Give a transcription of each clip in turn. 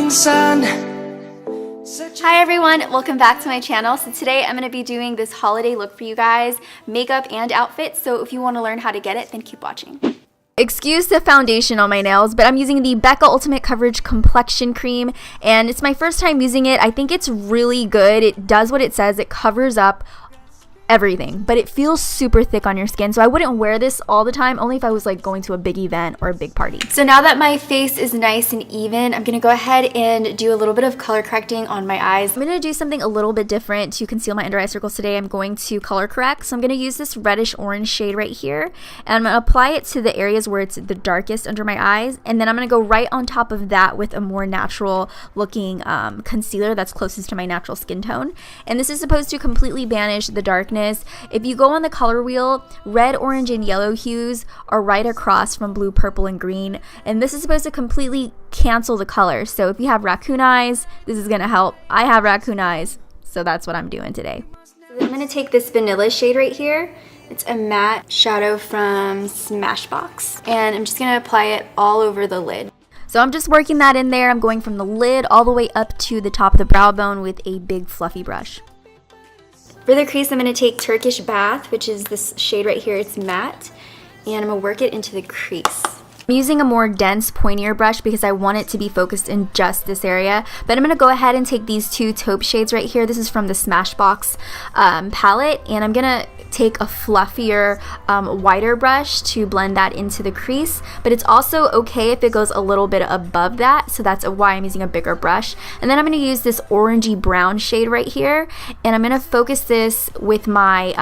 sun. Hi everyone, welcome back to my channel. So today I'm going to be doing this holiday look for you guys, makeup and outfit. So if you want to learn how to get it, then keep watching. Excuse the foundation on my nails, but I'm using the Becca Ultimate Coverage Complexion Cream, and it's my first time using it. I think it's really good. It does what it says. It covers up everything, but it feels super thick on your skin, so I wouldn't wear this all the time, only if I was like going to a big event or a big party. So now that my face is nice and even, I'm gonna go ahead and do a little bit of color correcting on my eyes. I'm gonna do something a little bit different to conceal my under eye circles today. I'm going to color correct, so I'm gonna use this reddish orange shade right here, and I'm gonna apply it to the areas where it's the darkest under my eyes, and then I'm gonna go right on top of that with a more natural looking concealer that's closest to my natural skin tone. And this is supposed to completely banish the darkness. If you go on the color wheel, red, orange, and yellow hues are right across from blue, purple, and green, and this is supposed to completely cancel the color. So if you have raccoon eyes, this is gonna help. I have raccoon eyes, so that's what I'm doing today. So I'm gonna take this vanilla shade right here. It's a matte shadow from Smashbox, and I'm just gonna apply it all over the lid. So I'm just working that in there. I'm going from the lid all the way up to the top of the brow bone with a big fluffy brush. For the crease, I'm going to take Turkish Bath, which is this shade right here. It's matte, and I'm going to work it into the crease. I'm using a more dense, pointier brush because I want it to be focused in just this area. But I'm going to go ahead and take these two taupe shades right here. This is from the Smashbox palette, and I'm going to take a fluffier, wider brush to blend that into the crease. But it's also okay if it goes a little bit above that, so that's why I'm using a bigger brush. And then I'm going to use this orangey brown shade right here, and I'm going to focus this with my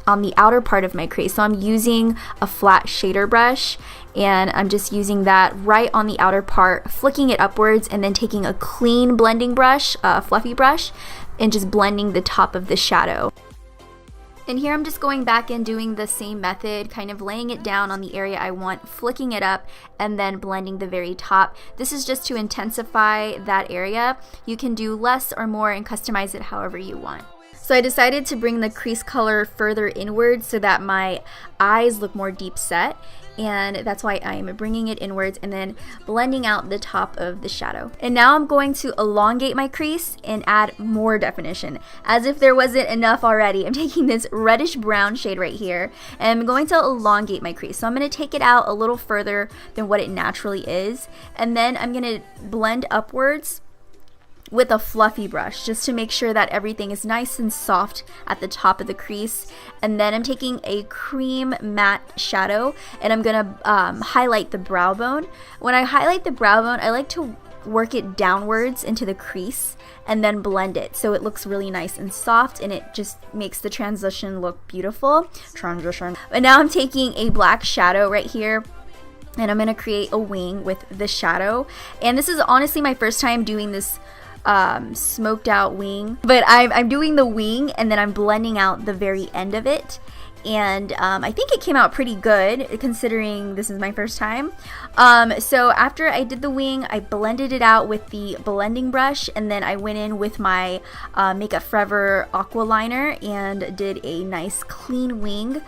on the outer part of my crease. So I'm using a flat shader brush, and I'm just using that right on the outer part, flicking it upwards, and then taking a clean blending brush, a fluffy brush, and just blending the top of the shadow. And here I'm just going back and doing the same method, kind of laying it down on the area I want, flicking it up, and then blending the very top. This is just to intensify that area. You can do less or more and customize it however you want. So I decided to bring the crease color further inward so that my eyes look more deep set, and that's why I am bringing it inwards and then blending out the top of the shadow. And now I'm going to elongate my crease and add more definition, as if there wasn't enough already. I'm taking this reddish brown shade right here, and I'm going to elongate my crease. So I'm going to take it out a little further than what it naturally is, and then I'm going to blend upwards with a fluffy brush just to make sure that everything is nice and soft at the top of the crease. And then I'm taking a cream matte shadow, and I'm gonna highlight the brow bone. When I highlight the brow bone, I like to work it downwards into the crease and then blend it so it looks really nice and soft, and it just makes the transition look beautiful. But now I'm taking a black shadow right here, and I'm gonna create a wing with the shadow. And this is honestly my first time doing this smoked out wing, but I'm doing the wing and then I'm blending out the very end of it, and I think it came out pretty good considering this is my first time. So after I did the wing, I blended it out with the blending brush, and then I went in with my Makeup Forever aqua liner and did a nice clean wing.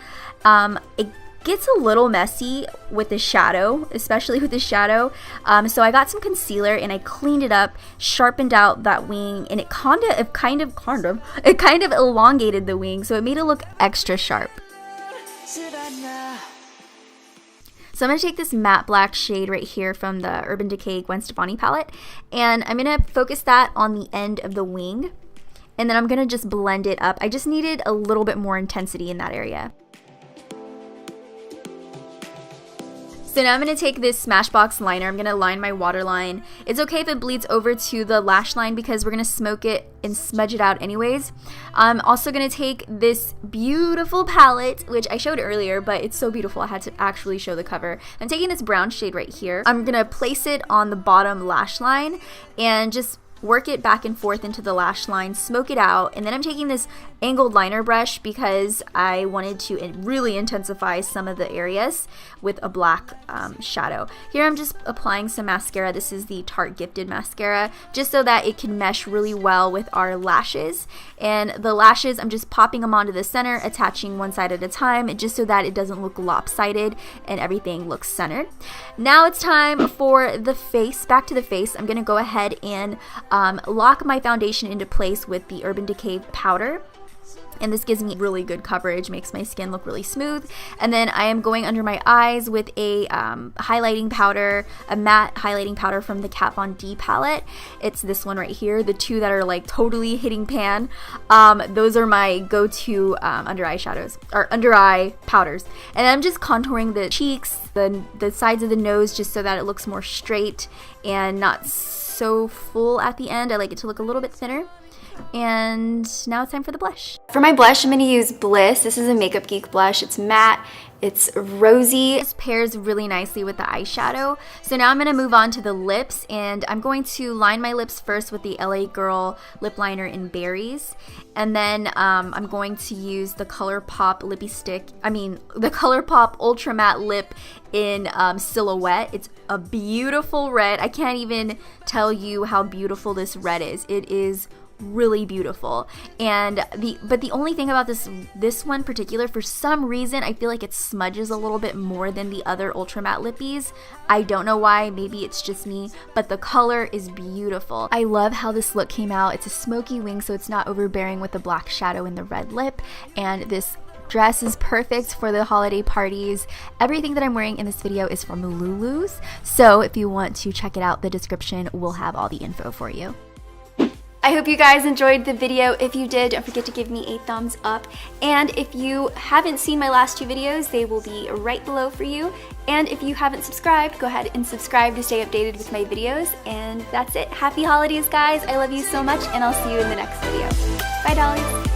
It gets a little messy with the shadow, especially with the shadow, so I got some concealer and I cleaned it up, sharpened out that wing, and it kind of elongated the wing, so it made it look extra sharp. So I'm going to take this matte black shade right here from the Urban Decay Gwen Stefani palette, and I'm going to focus that on the end of the wing, and then I'm going to just blend it up. I just needed a little bit more intensity in that area. So now I'm going to take this Smashbox liner. I'm going to line my waterline. It's okay if it bleeds over to the lash line because we're going to smoke it and smudge it out anyways. I'm also going to take this beautiful palette, which I showed earlier, but it's so beautiful I had to actually show the cover. I'm taking this brown shade right here. I'm going to place it on the bottom lash line and just work it back and forth into the lash line, smoke it out, and then I'm taking this angled liner brush because I wanted to really intensify some of the areas with a black shadow. Here I'm just applying some mascara. This is the Tarte Gifted mascara, just so that it can mesh really well with our lashes. And the lashes, I'm just popping them onto the center, attaching one side at a time, just so that it doesn't look lopsided and everything looks centered. Now it's time for the face. Back to the face, I'm going to go ahead and lock my foundation into place with the Urban Decay powder. And this gives me really good coverage, makes my skin look really smooth. And then I am going under my eyes with a highlighting powder, a matte highlighting powder from the Kat Von D palette. It's this one right here, the two that are like totally hitting pan. Those are my go-to under eye shadows, or under eye powders. And I'm just contouring the cheeks, the sides of the nose, just so that it looks more straight and not so full at the end. I like it to look a little bit thinner. And now it's time for the blush. For my blush, I'm going to use Bliss. This is a Makeup Geek blush. It's matte. It's rosy. This pairs really nicely with the eyeshadow. So now I'm going to move on to the lips, and I'm going to line my lips first with the LA Girl lip liner in Berries. And then I'm going to use the ColourPop the ColourPop Ultra Matte Lip in Silhouette. It's a beautiful red. I can't even tell you how beautiful this red is. It is really beautiful. And the only thing about this one particular, for some reason I feel like it smudges a little bit more than the other ultra matte lippies. I don't know why, maybe it's just me, but the color is beautiful. I love how this look came out. It's a smoky wing, so it's not overbearing with the black shadow and the red lip, and this dress is perfect for the holiday parties. Everything that I'm wearing in this video is from Lulu's, so if you want to check it out, the description will have all the info for you. I hope you guys enjoyed the video. If you did, don't forget to give me a thumbs up. And if you haven't seen my last two videos, they will be right below for you. And if you haven't subscribed, go ahead and subscribe to stay updated with my videos. And that's it. Happy holidays, guys. I love you so much, and I'll see you in the next video. Bye, dollies.